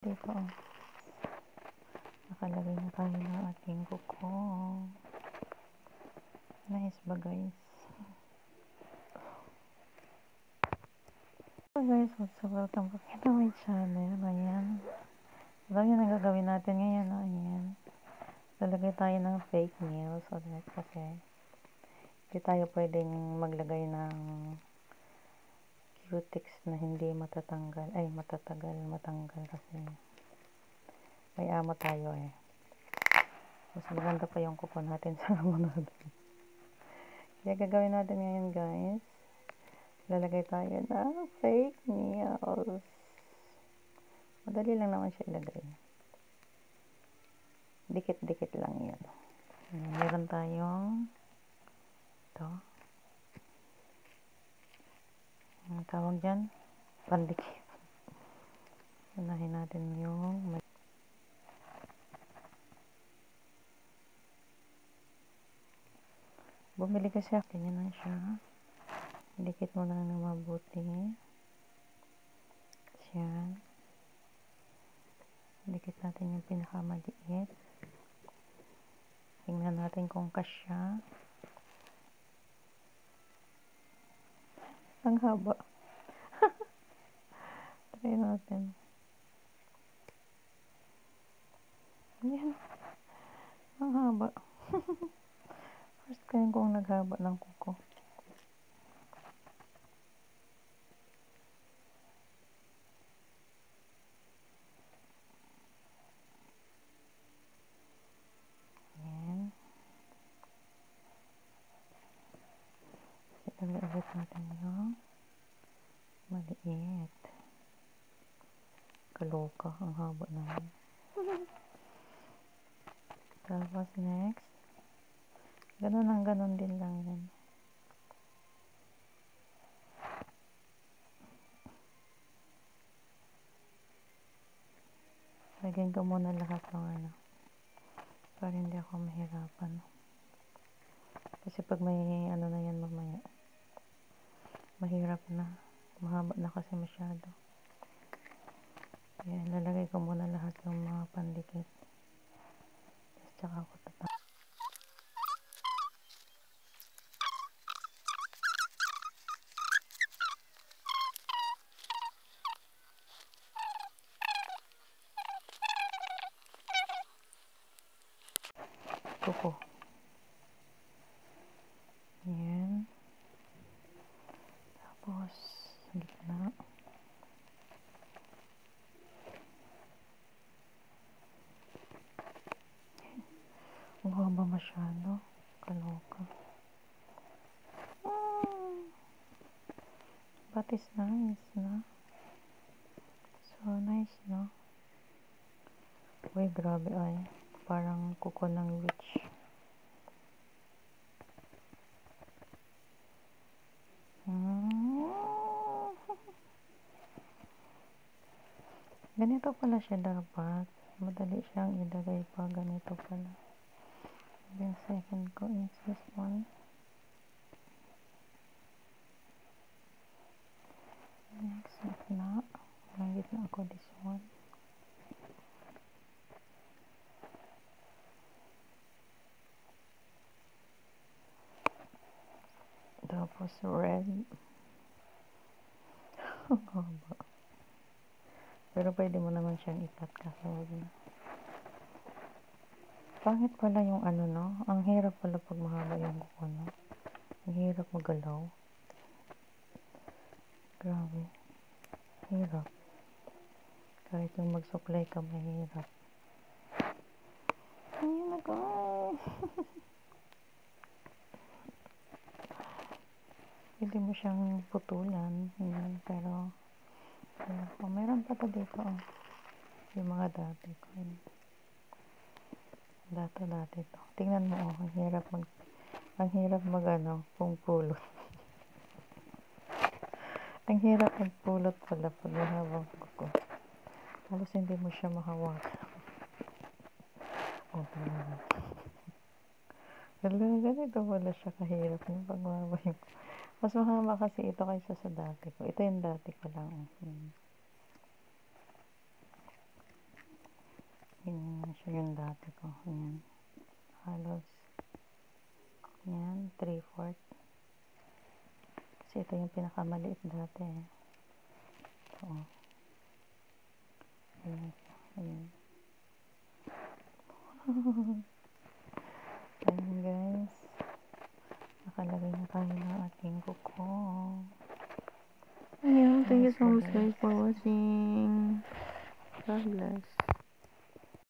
Dito, nakalagay na tayo ng ating kuko. Nice ba guys? So guys, what's up? Welcome back to my channel. Ayan. Alam nyo na gagawin natin ngayon. Ayan. Lalagay tayo ng fake nails. So that kasi hindi tayo pwedeng maglagay ng cutex na hindi matatanggal. Ay, matanggal kasi may amo tayo eh. Mas maganda pa yung kuko natin sa amo natin. Kaya gagawin natin ngayon guys. Lalagay tayo ng fake nails. Madali lang naman siya ilagay. Dikit-dikit lang yan. Meron tayong ito. Ang tawag dyan? Pandikit. Unahin natin yung bumili kasi ako. Ganyan lang siya. Dikit mo lang na mabuti. Yan. Dikit natin yung pinakamaliit. Tingnan natin kung kasya. Ang haba. Try natin. Yan. Ang haba. First time kong naghaba ng kuko. Yan. Ilagay natin yung maliit. Kaloka. Ang haba naman. Tapos next. Ganun din lang yan. Lagyan ko muna lahat ng ano. Para hindi ako mahirapan. Kasi pag may ano na yan mamaya. Mahirap na. Mahaba na kasi masyado. Kaya lalagay ko muna lahat ng mga pandikit. Tapos tsaka ako tatapos. Kuko. Yan. Tapos, sa gitna. Ang haba masyado. Kaloka. But it's nice, no? So nice, no? Uy, grabe ay. Parang kuko ng witch. Ganito pala siya dapat. Madali siyang ilagay pa. Ganito pala. Then second ko is this one. Next, gitna. Ang gitna ako this one. Tapos red. Pero pwede mo naman siyang ikat kasi wag na. Pangit pala yung ano, no? Ang hirap pala pag mahaba yung kuko, no? Ang hirap magalaw. Grabe. Hirap. Kahit yung magsuklay ka, mahirap. Ayun na guys. Pwede mo siyang putulan. Pero, meron pa to dito. Yung mga dati ko. Dati to. Tingnan mo, ang hirap mag ano, pulot. Ang hirap magpulot pala pag mahabang kuko. Halos hindi mo siya mahawak. Ganito pala siya kahirap yung pag mahaba yung. Mas mahaba kasi ito kaysa sa dati ko. Ito yung dati ko lang. siya yung dati ko. Ayan. Halos. Ayan. 3/4. Kasi ito yung pinakamaliit dati eh. So, ayan. Ayan. Ayan guys. Nakalagay na tayo ng ating kuko. Ayan. Thank you so much guys for watching. God bless.